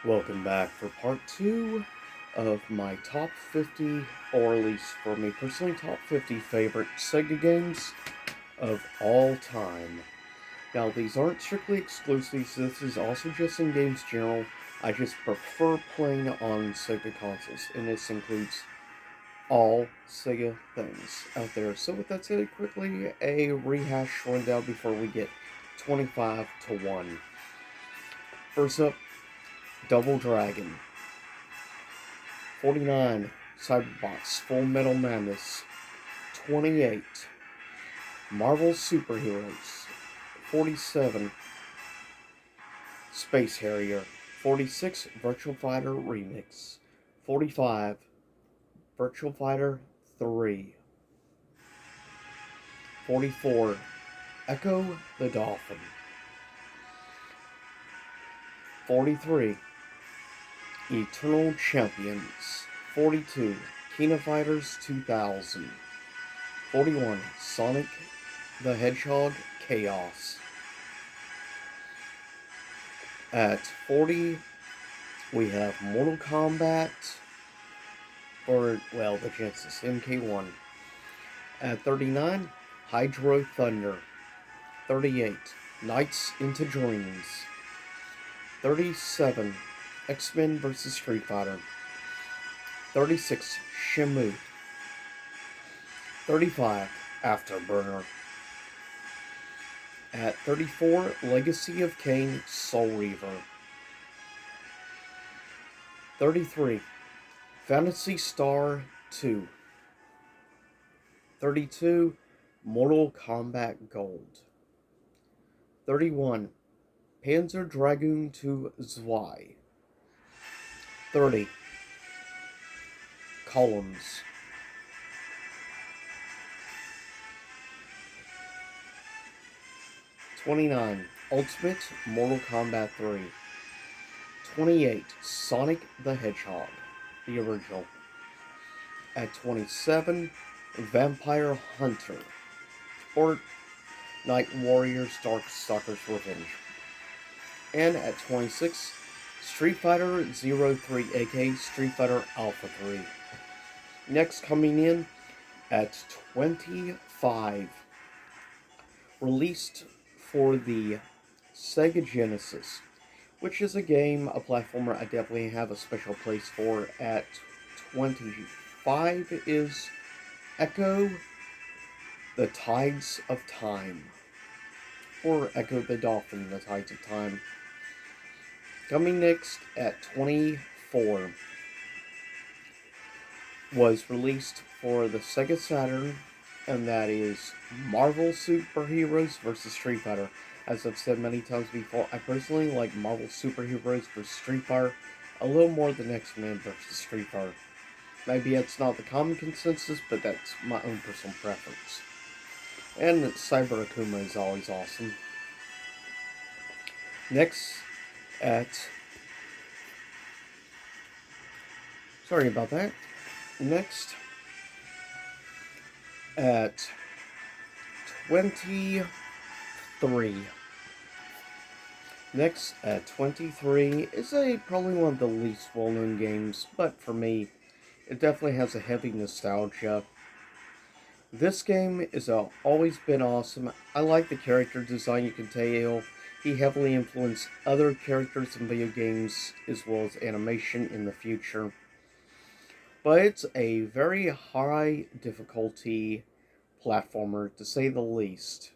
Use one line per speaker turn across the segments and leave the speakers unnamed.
Welcome back for part 2 of my top 50, or at least for me personally, top 50 favorite Sega games of all time. Now, these aren't strictly exclusives, this is also just in games general. I just prefer playing on Sega consoles, and this includes all Sega things out there. So, with that said, quickly a rehash rundown before we get 25 to 1. First up, Double Dragon. 49, Cyberbots Full Metal Madness. 28, Marvel Superheroes. 47, Space Harrier. 46, Virtual Fighter Remix. 45, Virtual Fighter 3. 44, Echo the Dolphin. 43, Eternal Champions. 42, Kino Fighters 2000. 41, Sonic the Hedgehog Chaos. At 40, we have Mortal Kombat, the Genesis, MK1. At 39, Hydro Thunder. 38, Nights into Dreams. 37, X-Men vs. Street Fighter. 36, Shamu. 35, Afterburner. At 34, Legacy of Kain Soul Reaver. 33, Phantasy Star 2. 32, Mortal Kombat Gold. 31, Panzer Dragoon 2 Zwei. 30, Columns. 29, Ultimate Mortal Kombat 3. 28, Sonic the Hedgehog, the original. At 27, Vampire Hunter, or Night Warriors Darkstalkers Revenge. And at 26, Street Fighter 03, aka Street Fighter Alpha 3. Next coming in at 25, released for the Sega Genesis, which is a platformer I definitely have a special place for. At 25 is Echo the Tides of Time, or Echo the Dolphin, the Tides of Time. Coming next at 24 was released for the Sega Saturn, and that is Marvel Superheroes vs. Street Fighter. As I've said many times before, I personally like Marvel Superheroes vs. Street Fighter a little more than X-Men vs. Street Fighter. Maybe it's not the common consensus, but that's my own personal preference. And Cyber Akuma is always awesome. Next, sorry about that. Next, at 23. Next, at 23 is probably one of the least well-known games, but for me, it definitely has a heavy nostalgia. This game has always been awesome. I like the character design, you can tell. He heavily influenced other characters in video games, as well as animation in the future. But it's a very high difficulty platformer, to say the least.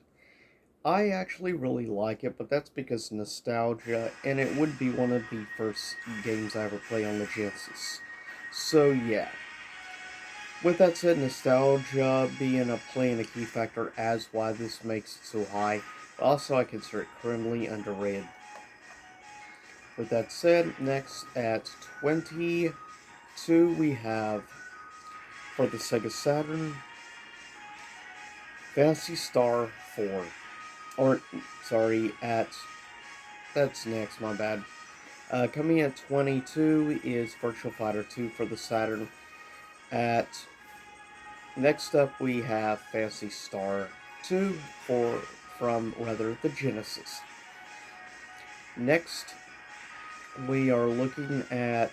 I actually really like it, but that's because nostalgia, and it would be one of the first games I ever played on the Genesis. So yeah. With that said, nostalgia playing a key factor as why this makes it so high. Also, I consider it criminally underrated. With that said, next at 22 we have, for the Sega Saturn, Phantasy Star 4. That's next, my bad. Coming at 22 is Virtual Fighter 2 for the Saturn. Next up we have Phantasy Star 2 from the Genesis. Next, we are looking at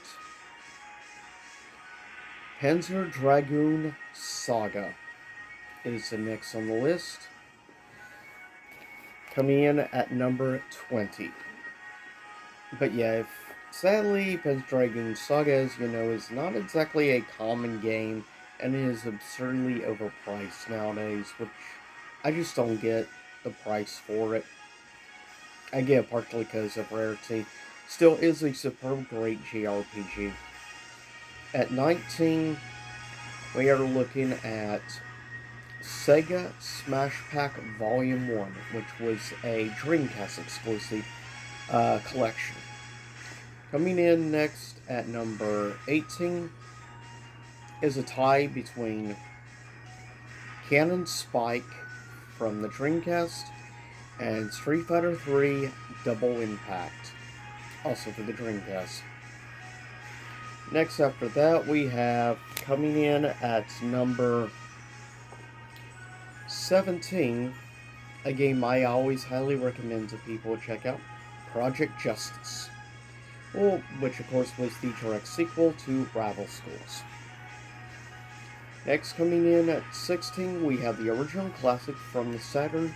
Panzer Dragoon Saga is the next on the list. Coming in at number 20. But yeah, sadly, Panzer Dragoon Saga, as you know, is not exactly a common game, and it is absurdly overpriced nowadays, which I just don't get the price for it. I get it partially because of rarity. Still is a superb, great JRPG. At 19, we are looking at Sega Smash Pack Volume 1, which was a Dreamcast exclusive collection. Coming in next at number 18 is a tie between Cannon Spike from the Dreamcast and Street Fighter 3 Double Impact, also for the Dreamcast. Next after that, we have coming in at number 17, a game I always highly recommend to people to check out, Project Justice. Well, which of course was the direct sequel to Rival Schools. Next coming in at 16, we have the original classic from the Saturn,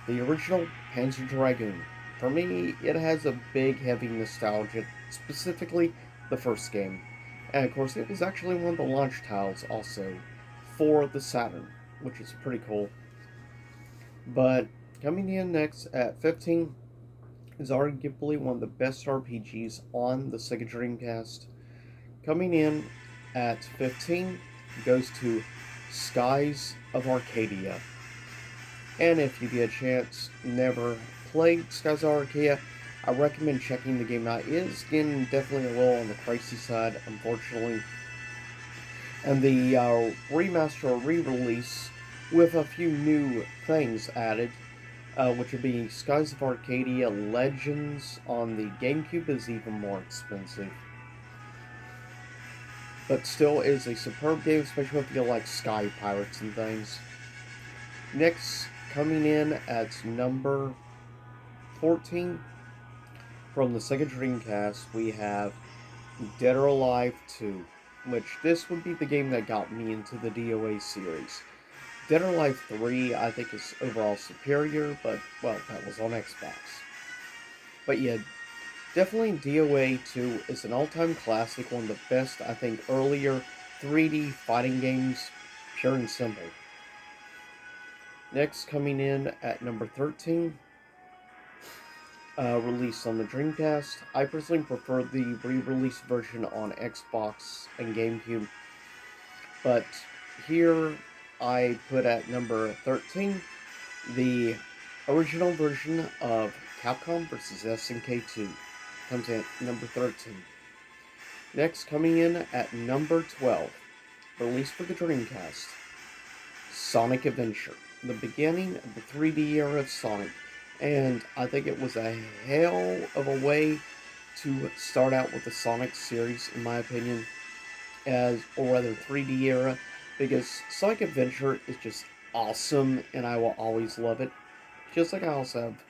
the original Panzer Dragoon. For me, it has a big, heavy nostalgia, specifically the first game. And of course, it was actually one of the launch titles also for the Saturn, which is pretty cool. But coming in next at 15 is arguably one of the best RPGs on the Sega Dreamcast. Coming in at 15 goes to Skies of Arcadia. And if you get a chance, never played Skies of Arcadia, I recommend checking the game out. It is getting definitely a little on the pricey side, unfortunately. And the remaster or re-release with a few new things added, which would be Skies of Arcadia Legends on the GameCube, is even more expensive. But still is a superb game, especially if you like Sky Pirates and things. Next, coming in at number 14, from the Sega Dreamcast, we have Dead or Alive 2, which this would be the game that got me into the DOA series. Dead or Alive 3, I think, is overall superior, but, well, that was on Xbox. But yeah, definitely DOA 2 is an all-time classic, one of the best, I think, earlier 3D fighting games, pure and simple. Next, coming in at number 13, released on the Dreamcast. I personally prefer the re-release version on Xbox and GameCube, but here I put at number 13 the original version of Capcom vs. SNK 2. Comes in at number 13. Next, coming in at number 12, released for the Dreamcast, Sonic Adventure, the beginning of the 3D era of Sonic. And I think it was a hell of a way to start out with the Sonic series, in my opinion, or rather 3D era, because Sonic Adventure is just awesome, and I will always love it. Just like I also have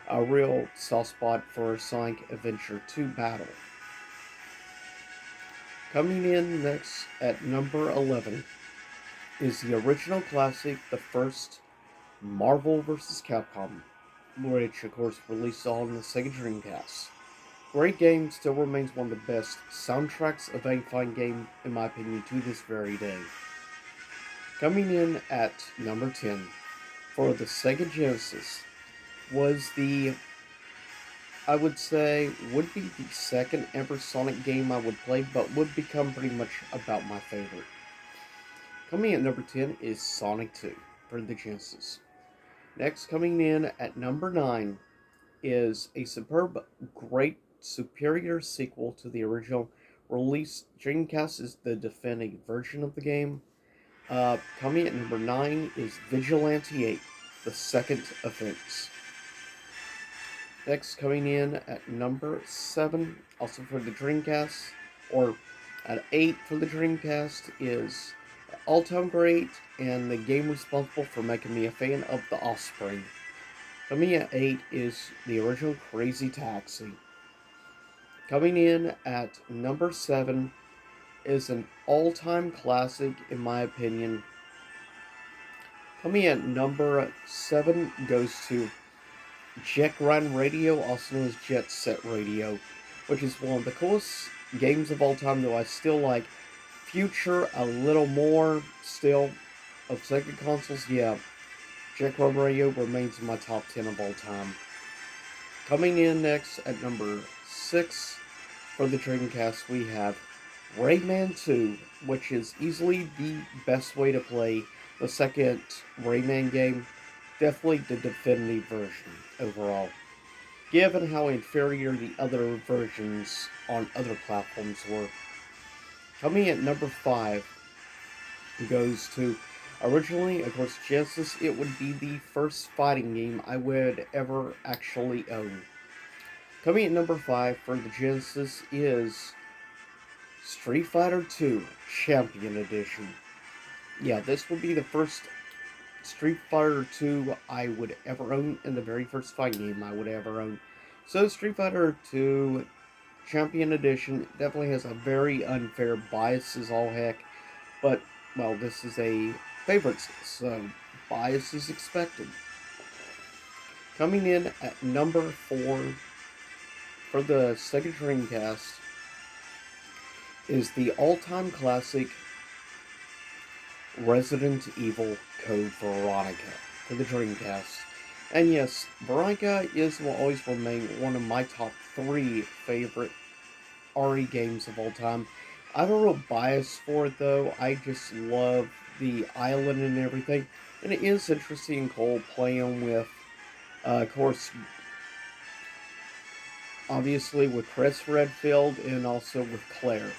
a real soft spot for Sonic Adventure 2 Battle. Coming in next at number 11 is the original classic, the first Marvel vs. Capcom, which of course released on the Sega Dreamcast. Great game, still remains one of the best soundtracks of any fighting game, in my opinion, to this very day. Coming in at number 10 for the Sega Genesis was I would say, would be the second ever Sonic game I would play, but would become pretty much about my favorite. Coming at number 10 is Sonic 2 for the Genesis. Next, coming in at number 9 is a superb, great, superior sequel to the original. Release Dreamcast is the definitive version of the game. Coming at number 9 is Vigilante 8, the second offense. Next, coming in at number 7, also for the Dreamcast, or at 8 for the Dreamcast, is All Time Great and the game responsible for making me a fan of The Offspring. Coming at 8 is the original Crazy Taxi. Coming in at number 7 is an all-time classic, in my opinion. Coming at number 7 goes to Jet Run Radio, also known as Jet Set Radio, which is one of the coolest games of all time, though I still like Future a little more still of Sega consoles. Yeah, Jet Run Radio remains in my top 10 of all time. Coming in next at number 6 for the Dreamcast, we have Rayman 2, which is easily the best way to play the second Rayman game. Definitely the definitive version overall, given how inferior the other versions on other platforms were. Coming at number 5 goes to, originally, of course, Genesis. It would be the first fighting game I would ever actually own. Coming at number 5 for the Genesis is Street Fighter 2 Champion Edition. Yeah, this would be the first Street Fighter 2 I would ever own, and the very first fighting game I would ever own. So Street Fighter 2 Champion Edition definitely has a very unfair bias as all heck, but, well, this is a favorites, so bias is expected. Coming in at number 4 for the Sega Dreamcast is the all-time classic Resident Evil Code Veronica for the Dreamcast. And yes, Veronica will always remain one of my top 3 favorite RE games of all time. I have a real bias for it though. I just love the island and everything. And it is interesting and cool playing with, of course, obviously with Chris Redfield and also with Claire.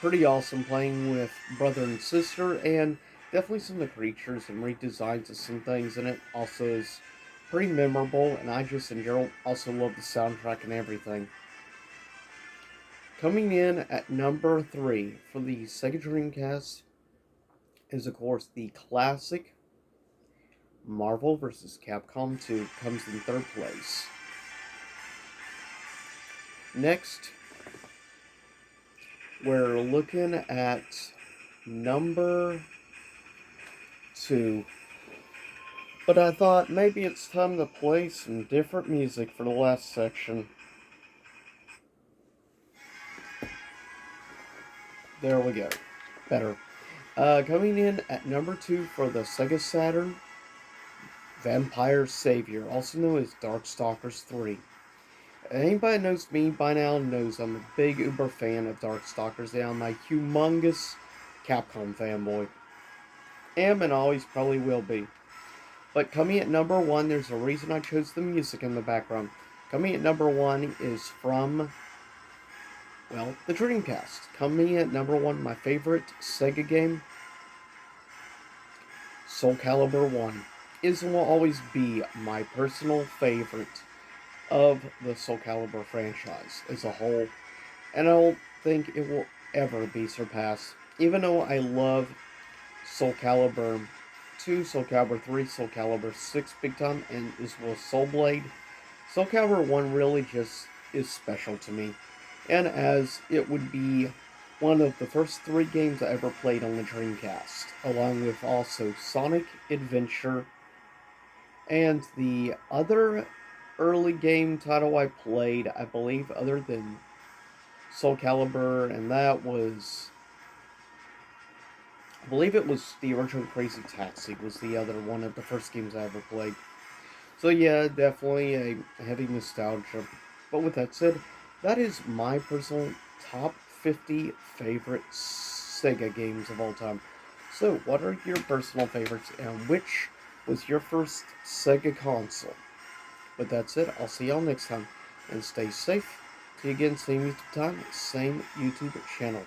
Pretty awesome playing with brother and sister, and definitely some of the creatures and redesigns of some things in it also is pretty memorable, and I just in general also love the soundtrack and everything. Coming in at number 3 for the Sega Dreamcast is, of course, the classic Marvel vs. Capcom 2, comes in 3rd place. Next, we're looking at number 2. But I thought maybe it's time to play some different music for the last section. There we go. Better. Coming in at number 2 for the Sega Saturn, Vampire Savior, also known as Darkstalkers 3. Anybody that knows me by now knows I'm a big uber fan of Darkstalkers, and I'm a humongous Capcom fanboy. Am and always probably will be. But coming at number 1, there's a reason I chose the music in the background. Coming at number 1 is from, well, the Dreamcast. Coming at number 1, my favorite Sega game, Soul Calibur 1, is and will always be my personal favorite of the Soul Calibur franchise as a whole, and I don't think it will ever be surpassed. Even though I love Soul Calibur 2, Soul Calibur 3, Soul Calibur 6 big time, and as well as Soul Blade, Soul Calibur 1 really just is special to me, and as it would be one of the first 3 games I ever played on the Dreamcast, along with also Sonic Adventure, and the other early game title I played, I believe, other than Soul Calibur, and that was, I believe it was the original Crazy Taxi was the other one of the first games I ever played. So yeah, definitely a heavy nostalgia. But with that said, that is my personal top 50 favorite Sega games of all time. So what are your personal favorites, and which was your first Sega console? With that said, I'll see y'all next time, and stay safe. See you again, same YouTube time, same YouTube channel.